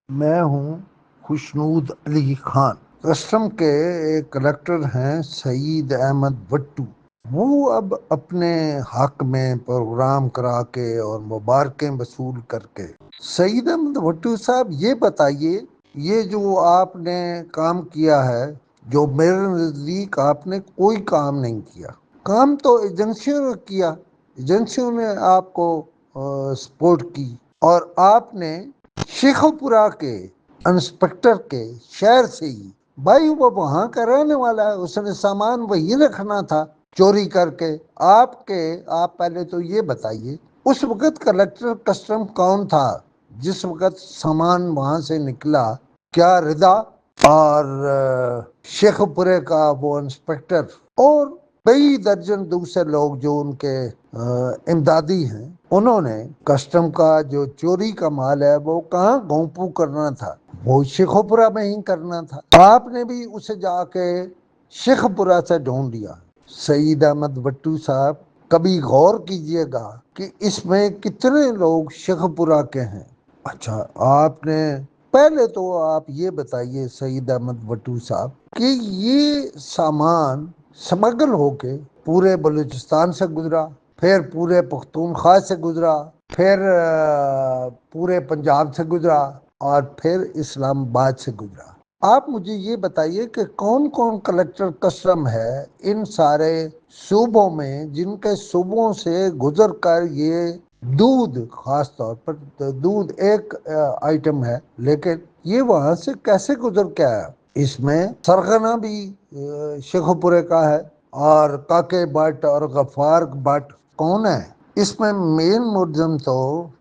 میں ہوں خوشنود علی خان۔ کسٹم کے ایک کلکٹر ہیں سعید احمد وٹو۔ وہ اب اپنے حق میں پروگرام کرا کے اور مبارکیں وصول کر کے، سعید احمد وٹو صاحب یہ بتائیے، یہ جو آپ نے کام کیا ہے، جو میرے نزدیک آپ نے کوئی کام نہیں کیا، کام تو ایجنسیوں نے کیا، ایجنسیوں نے آپ کو سپورٹ کی، اور آپ نے شیخوپورہ کے انسپکٹر کے شہر سے ہی، بھائی وہ وہاں کا رہنے والا ہے، اس نے سامان وہی رکھنا تھا چوری کر کے۔ آپ پہلے تو یہ بتائیے اس وقت کلکٹر کسٹم کون تھا جس وقت سامان وہاں سے نکلا؟ کیا رضا اور شیخوپورے کا وہ انسپکٹر اور کئی درجن دوسرے لوگ جو ان کے امدادی ہیں، انہوں نے کسٹم کا جو چوری کا مال ہے وہ کہاں گھونپو کرنا تھا؟ وہ شیخوپورہ میں ہی کرنا تھا۔ آپ نے بھی اسے جا کے شیخوپورہ سے ڈھونڈ لیا۔ سعید احمد وٹو صاحب، کبھی غور کیجئے گا کہ اس میں کتنے لوگ شیخوپورہ کے ہیں۔ اچھا، آپ نے پہلے تو آپ یہ بتائیے سعید احمد وٹو صاحب کہ یہ سامان سمگل ہو کے پورے بلوچستان سے گزرا، پھر پورے پختونخوا سے گزرا، پھر پورے پنجاب سے گزرا، اور پھر اسلام آباد سے گزرا۔ آپ مجھے یہ بتائیے کہ کون کون کلکٹر کسٹم ہے ان سارے صوبوں میں، جن کے صوبوں سے گزر کر یہ دودھ، خاص طور پر دودھ ایک آئٹم ہے، لیکن یہ وہاں سے کیسے گزر کے آیا؟ اس میں سرغنہ بھی شیخوپورے کا ہے، اور کاکے بٹ اور غفار بٹ کون ہے؟ اس میں مین ملزم تو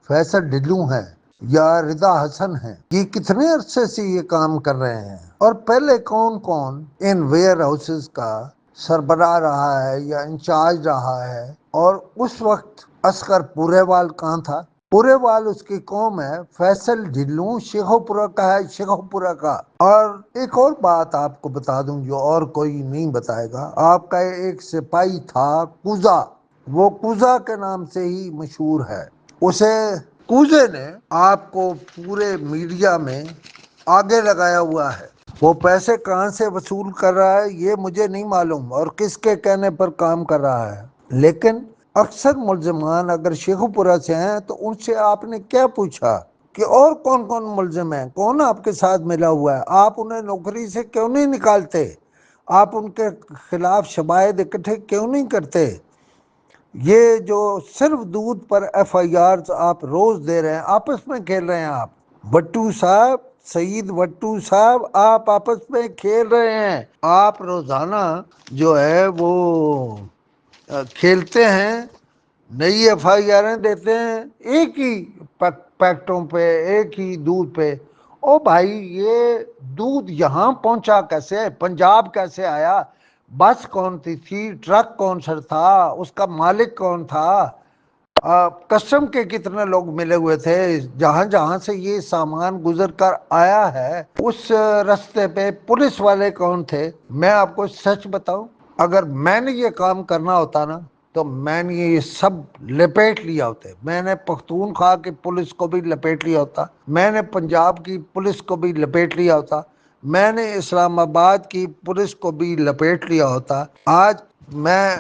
فیصل ڈھلو ہے یا رضا حسن ہے۔ یہ کتنے عرصے سے یہ کام کر رہے ہیں؟ اور پہلے کون کون ان ویئر ہاؤسز کا سربراہ رہا ہے یا انچارج رہا ہے؟ اور اس وقت اصغر پورے وال کہاں تھا؟ پورے وال اس کی قوم ہے، فیصل ڈھلو شیخوپورہ کا ہے، شیخوپورہ کا۔ اور ایک اور بات آپ کو بتا دوں جو اور کوئی نہیں بتائے گا، آپ کا ایک سپاہی تھا کوزا، وہ کوزا کے نام سے ہی مشہور ہے۔ اسے کوزے نے آپ کو پورے میڈیا میں آگے لگایا ہوا ہے۔ وہ پیسے کہاں سے وصول کر رہا ہے یہ مجھے نہیں معلوم، اور کس کے کہنے پر کام کر رہا ہے، لیکن اکثر ملزمان اگر شیخوپورہ سے ہیں تو ان سے آپ نے کیا پوچھا کہ اور کون کون ملزم ہیں، کون آپ کے ساتھ ملا ہوا ہے؟ آپ انہیں نوکری سے کیوں نہیں نکالتے؟ آپ ان کے خلاف شواہد اکٹھے کیوں نہیں کرتے؟ یہ جو صرف دودھ پر ایف آئی آر آپ روز دے رہے ہیں، آپس میں کھیل رہے ہیں آپ۔ وٹو صاحب، سعید وٹو صاحب، آپ آپس میں کھیل رہے ہیں۔ آپ روزانہ جو ہے وہ کھیلتے ہیں، نئی ایف آئی آریں دیتے ہیں ایک ہی پیکٹوں پہ، ایک ہی دودھ پہ۔ او بھائی، یہ دودھ یہاں پہنچا کیسے؟ پنجاب کیسے آیا؟ بس کون سی تھی؟ ٹرک کون سا تھا؟ اس کا مالک کون تھا؟ کسٹم کے کتنے لوگ ملے ہوئے تھے؟ جہاں جہاں سے یہ سامان گزر کر آیا ہے اس رستے پہ پولیس والے کون تھے؟ میں آپ کو سچ بتاؤں، اگر میں نے یہ کام کرنا ہوتا نا تو میں نے یہ سب لپیٹ لیا ہوتا۔ میں نے پختونخوا کی پولیس کو بھی لپیٹ لیا ہوتا، میں نے پنجاب کی پولیس کو بھی لپیٹ لیا ہوتا، میں نے اسلام آباد کی پولیس کو بھی لپیٹ لیا ہوتا۔ آج میں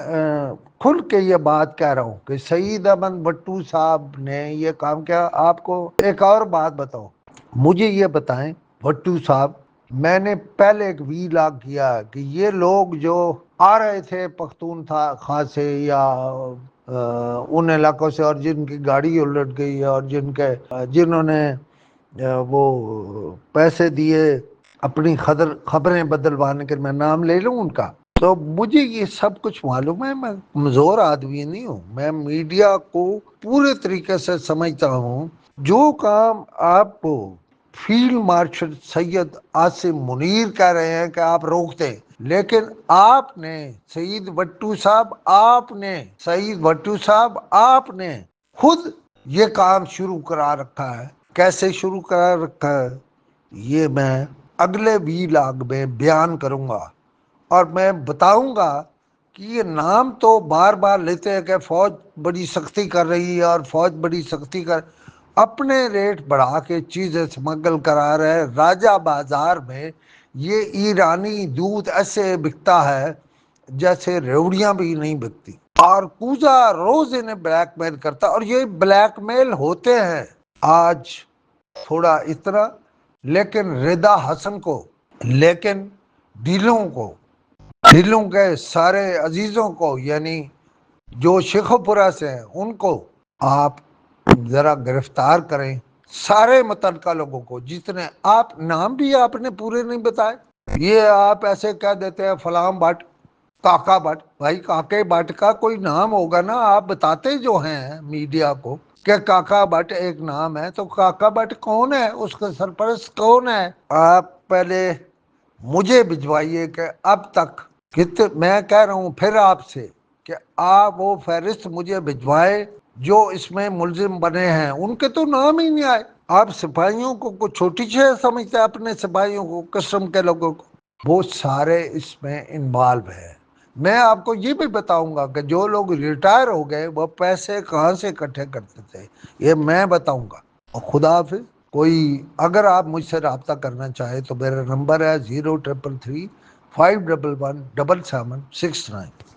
کھل کے یہ بات کہہ رہا ہوں کہ سعید احمد وٹو صاحب نے یہ کام کیا۔ آپ کو ایک اور بات بتاؤں، مجھے یہ بتائیں وٹو صاحب، میں نے پہلے ایک ویلاگ کیا کہ یہ لوگ جو آ رہے تھے پختونخوا سے یا ان علاقوں سے، اور جن کی گاڑی الٹ گئی اور جنہوں نے وہ پیسے دیے اپنی خبریں بدلوانے کے، میں نام لے لوں ان کا، تو مجھے یہ سب کچھ معلوم ہے۔ میں کمزور آدمی نہیں ہوں، میں میڈیا کو پورے طریقے سے سمجھتا ہوں۔ جو کام آپ کو فیلڈ مارشل سید عاصم منیر کہہ رہے ہیں کہ آپ روکتے، لیکن آپ نے سعید وٹو صاحب آپ نے خود یہ کام شروع کرا رکھا ہے۔ کیسے شروع کرا رکھا ہے یہ میں اگلے ویلاگ میں بیان کروں گا، اور میں بتاؤں گا کہ یہ نام تو بار بار لیتے ہیں کہ فوج بڑی سختی کر رہی ہے اور فوج بڑی سختی کر، اپنے ریٹ بڑھا کے چیزیں سمگل کرا رہے. راجہ بازار میں یہ ایرانی دودھ ایسے بکتا ہے جیسے ریوڑیاں بھی نہیں بکتی, اور کوزا روز انہیں بلیک میل کرتا, اور یہ بلیک میل ہوتے ہیں. آج تھوڑا اتنا, لیکن رضا حسن کو, لیکن دلوں کے سارے عزیزوں کو, یعنی جو شیخوپورہ سے ہیں ان کو آپ ذرا گرفتار کریں. سارے متعلقہ لوگوں کو, جتنے آپ نام بھی آپ نے پورے نہیں بتائے. یہ آپ ایسے کہہ دیتے ہیں فلاں بٹ, کاکا بٹ. بھائی کاکے بٹ کا کوئی نام ہوگا نا, آپ بتاتے جو ہیں میڈیا کو کہ کاکا بٹ ایک نام ہے, تو کاکا بٹ کون ہے, اس کا سرپرست کون ہے؟ آپ پہلے مجھے بھجوائیے کہ اب تک میں کہہ رہا ہوں پھر آپ سے کہ آپ وہ فہرست مجھے بھجوائے جو اس میں ملزم بنے ہیں, ان کے تو نام ہی نہیں آئے. آپ سپاہیوں کو کچھ چھوٹی چیز سمجھتے ہیں, اپنے سپاہیوں کو, کسٹم کے لوگوں کو, وہ سارے اس میں انوالو ہیں. میں آپ کو یہ بھی بتاؤں گا کہ جو لوگ ریٹائر ہو گئے وہ پیسے کہاں سے اکٹھے کرتے تھے, یہ میں بتاؤں گا. اور خدا حافظ. کوئی اگر آپ مجھ سے رابطہ کرنا چاہے تو میرا نمبر ہے 0333 511 7769.